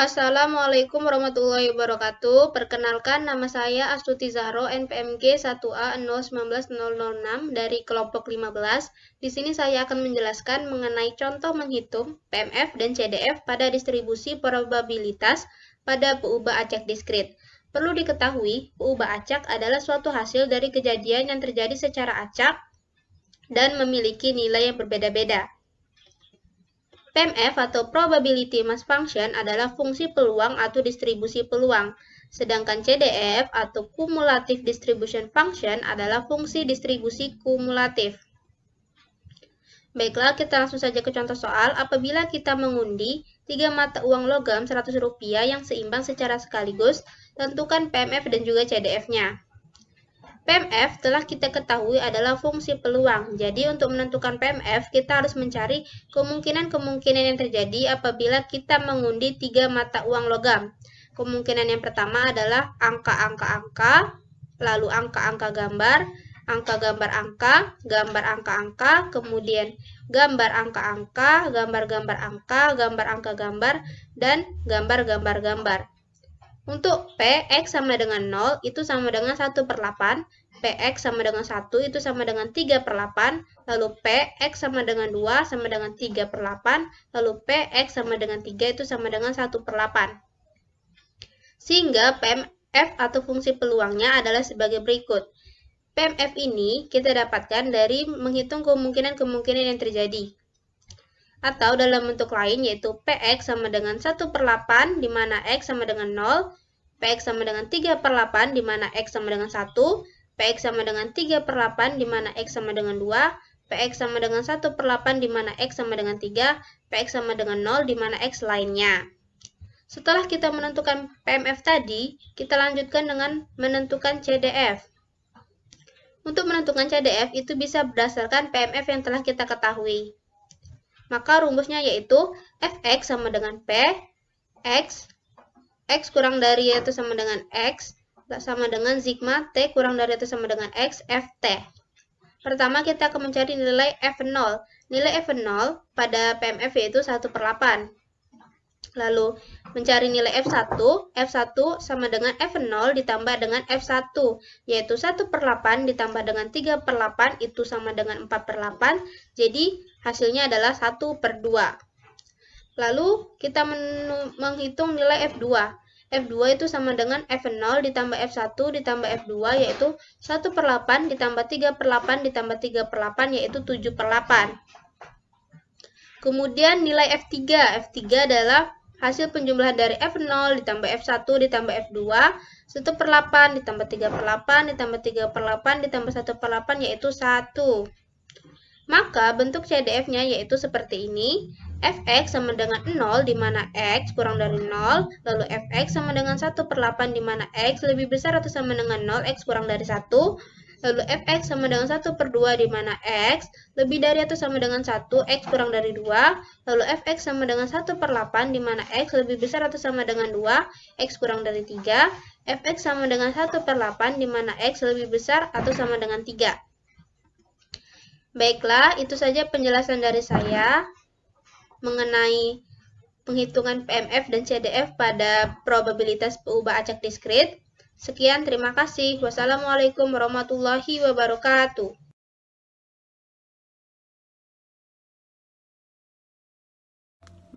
Assalamualaikum warahmatullahi wabarakatuh. Perkenalkan, nama saya Astuti Zahro, NPMG 1A 019.006 dari kelompok 15. Di sini saya akan menjelaskan mengenai contoh menghitung PMF dan CDF pada distribusi probabilitas pada peubah acak diskrit. Perlu diketahui, peubah acak adalah suatu hasil dari kejadian yang terjadi secara acak dan memiliki nilai yang berbeda-beda. PMF atau Probability Mass Function adalah fungsi peluang atau distribusi peluang, sedangkan CDF atau Cumulative Distribution Function adalah fungsi distribusi kumulatif. Baiklah, kita langsung saja ke contoh soal. Apabila kita mengundi 3 mata uang logam Rp100 yang seimbang secara sekaligus, tentukan PMF dan juga CDF-nya. PMF telah kita ketahui adalah fungsi peluang. Jadi untuk menentukan PMF, kita harus mencari kemungkinan-kemungkinan yang terjadi apabila kita mengundi 3 mata uang logam. Kemungkinan yang pertama adalah angka-angka-angka, lalu angka-angka gambar, angka gambar angka, gambar angka-angka, kemudian gambar angka-angka, gambar-gambar angka, gambar angka gambar, dan gambar-gambar gambar. Untuk P, X sama dengan 0 itu sama dengan 1/8, PX sama dengan 1 itu sama dengan 3/8, lalu P, X sama dengan 2 sama dengan 3/8, lalu PX sama dengan 3 itu sama dengan 1/8. Sehingga PMF atau fungsi peluangnya adalah sebagai berikut. PMF ini kita dapatkan dari menghitung kemungkinan-kemungkinan yang terjadi. Atau dalam bentuk lain yaitu PX sama dengan 1/8 di mana X sama dengan 0, PX sama dengan 3/8 di mana X sama dengan 1, PX sama dengan 3/8 di mana X sama dengan 2, PX sama dengan 1/8 di mana X sama dengan 3, PX sama dengan 0 di mana X lainnya. Setelah kita menentukan PMF tadi, kita lanjutkan dengan menentukan CDF. Untuk menentukan CDF itu bisa berdasarkan PMF yang telah kita ketahui. Maka rumusnya yaitu Fx sama dengan P, X kurang dari yaitu sama dengan X, sama dengan sigma T kurang dari itu sama dengan X, Ft. Pertama kita akan mencari nilai F0. Nilai F0 pada PMF yaitu 1/8. Lalu mencari nilai F1, F1 sama dengan F0 ditambah dengan F1, yaitu 1/8 ditambah dengan 3/8 itu sama dengan 4/8, jadi hasilnya adalah 1/2. Lalu kita menghitung nilai F2. F2 itu sama dengan F0 ditambah F1 ditambah F2, yaitu 1/8 ditambah 3/8 ditambah 3/8, yaitu 7/8. Kemudian nilai F3. F3 adalah hasil penjumlahan dari F0 ditambah F1 ditambah F2, 1/8 ditambah 3/8 ditambah 3/8 ditambah 1/8, yaitu 1. Maka bentuk CDF-nya yaitu seperti ini. Fx sama dengan 0 di mana X kurang dari 0, lalu Fx sama dengan 1/8 di mana X lebih besar atau sama dengan 0, X kurang dari 1, lalu Fx sama dengan 1/2 di mana X lebih dari atau sama dengan 1, X kurang dari 2, lalu Fx sama dengan 1/8 di mana X lebih besar atau sama dengan 2, X kurang dari 3, Fx sama dengan 1/8 di mana X lebih besar atau sama dengan 3. Baiklah, itu saja penjelasan dari saya mengenai penghitungan PMF dan CDF pada probabilitas peubah acak diskrit. Sekian, terima kasih. Wassalamualaikum warahmatullahi wabarakatuh.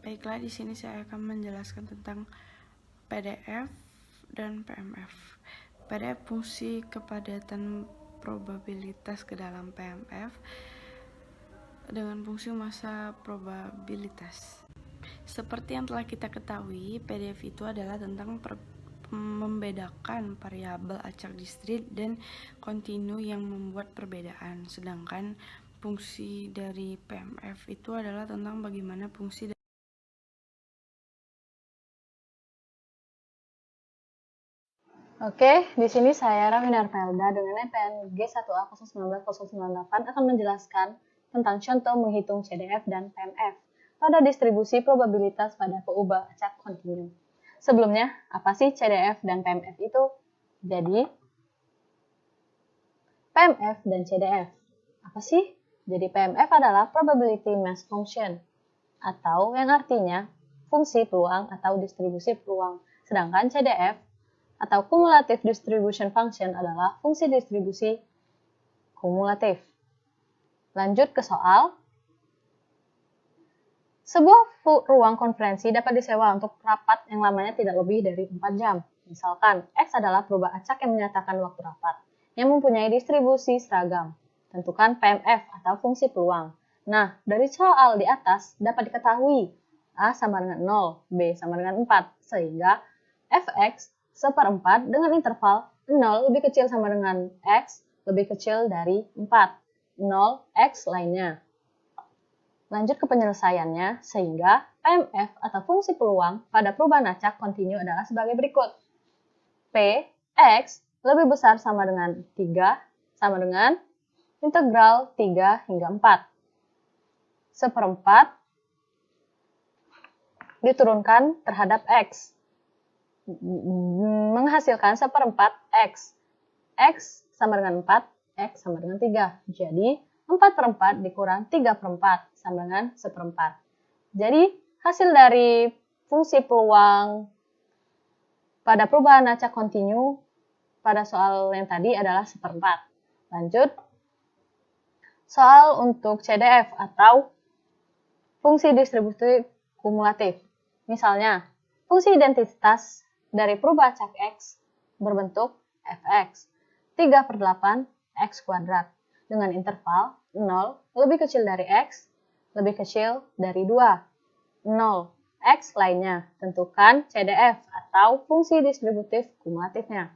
Baiklah, di sini saya akan menjelaskan tentang PDF dan PMF. PDF fungsi kepadatan probabilitas ke dalam PMF dengan fungsi massa probabilitas. Seperti yang telah kita ketahui, PDF itu adalah tentang membedakan variabel acak diskrit dan kontinu yang membuat perbedaan. Sedangkan fungsi dari PMF itu adalah tentang bagaimana fungsi Oke, di sini saya Rawinar Pelda dengan NPMG 1A019-098 akan menjelaskan tentang contoh menghitung CDF dan PMF pada distribusi probabilitas pada peubah acak kontinu. Sebelumnya, apa sih CDF dan PMF itu? Jadi, PMF dan CDF. Apa sih? Jadi PMF adalah Probability Mass Function, atau yang artinya fungsi peluang atau distribusi peluang. Sedangkan CDF atau Cumulative Distribution Function adalah fungsi distribusi kumulatif. Lanjut ke soal. Sebuah ruang konferensi dapat disewa untuk rapat yang lamanya tidak lebih dari 4 jam. Misalkan, X adalah perubahan acak yang menyatakan waktu rapat, yang mempunyai distribusi seragam. Tentukan PMF atau fungsi peluang. Nah, dari soal di atas dapat diketahui A sama dengan 0, B sama dengan 4, sehingga Fx seperempat dengan interval 0 lebih kecil sama dengan X lebih kecil dari 4, 0, X lainnya. Lanjut ke penyelesaiannya, sehingga PMF atau fungsi peluang pada perubahan acak kontinu adalah sebagai berikut. P, X lebih besar sama dengan 3, sama dengan integral 3 hingga 4. Seperempat diturunkan terhadap X, menghasilkan seperempat X. X sama dengan 4, X sama dengan 3. Jadi, 4/4 dikurang 3/4 sama dengan seperempat. Jadi, hasil dari fungsi peluang pada perubahan acak kontinu pada soal yang tadi adalah seperempat. Lanjut, soal untuk CDF atau fungsi distribusi kumulatif. Misalnya, fungsi identitas dari perubahan acak X berbentuk Fx 3/8 X kuadrat dengan interval 0 lebih kecil dari X lebih kecil dari 2, 0, X lainnya. Tentukan CDF atau fungsi distributif kumulatifnya.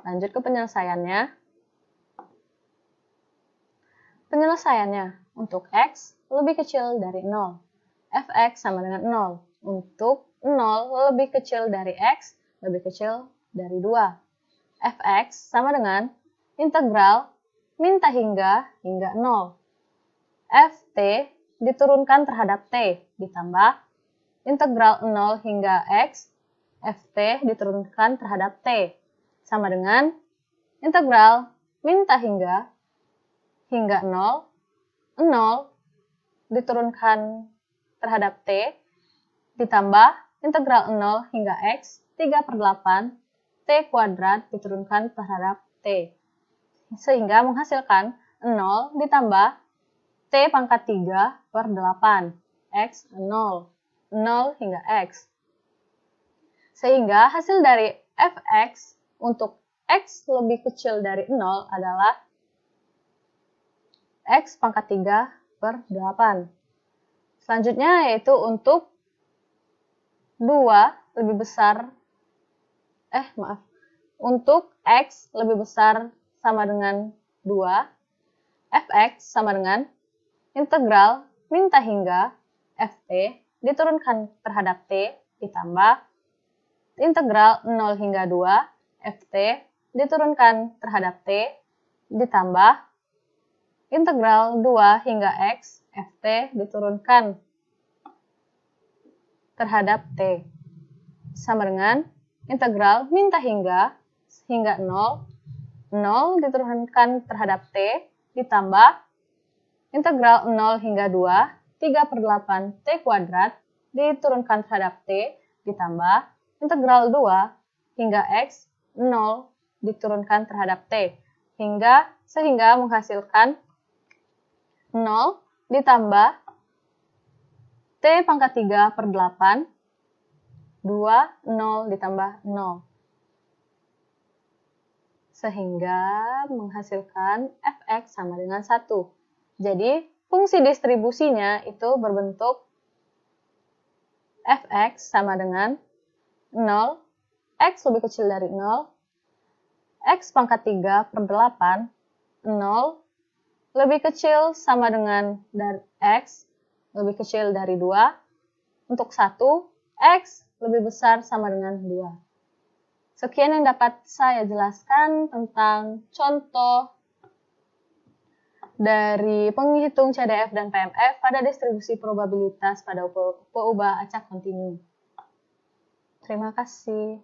Lanjut ke penyelesaiannya. Penyelesaiannya untuk X lebih kecil dari 0. Fx sama dengan 0. Untuk 0 lebih kecil dari X lebih kecil dari 2. Fx sama dengan integral min hingga 0. Ft diturunkan terhadap T ditambah integral 0 hingga X Ft diturunkan terhadap T sama dengan integral min hingga 0, 0 diturunkan terhadap T ditambah integral 0 hingga X 3/8 T kuadrat diturunkan terhadap T. Sehingga menghasilkan 0 ditambah T pangkat 3/8 X 0, 0 hingga X. Sehingga hasil dari Fx untuk X lebih kecil dari 0 adalah X pangkat 3/8. Selanjutnya yaitu untuk 2 lebih besar, untuk X lebih besar sama dengan 2, Fx sama dengan integral min hingga Ft diturunkan terhadap T ditambah integral 0 hingga 2 Ft diturunkan terhadap T ditambah integral 2 hingga X Ft diturunkan terhadap T sama dengan integral min hingga 0, 0 diturunkan terhadap T ditambah integral 0 hingga 2, 3/8 T kuadrat diturunkan terhadap T ditambah integral 2 hingga X 0 diturunkan terhadap T sehingga menghasilkan 0 ditambah T pangkat 3/8 2, 0 ditambah 0 sehingga menghasilkan Fx sama dengan 1. Jadi, fungsi distribusinya itu berbentuk Fx sama dengan 0, X lebih kecil dari 0, X pangkat 3/8, 0, lebih kecil sama dengan X, lebih kecil dari 2, untuk 1, X lebih besar sama dengan 2. Sekian yang dapat saya jelaskan tentang contoh dari penghitung CDF dan PMF pada distribusi probabilitas pada peubah acak kontinu. Terima kasih.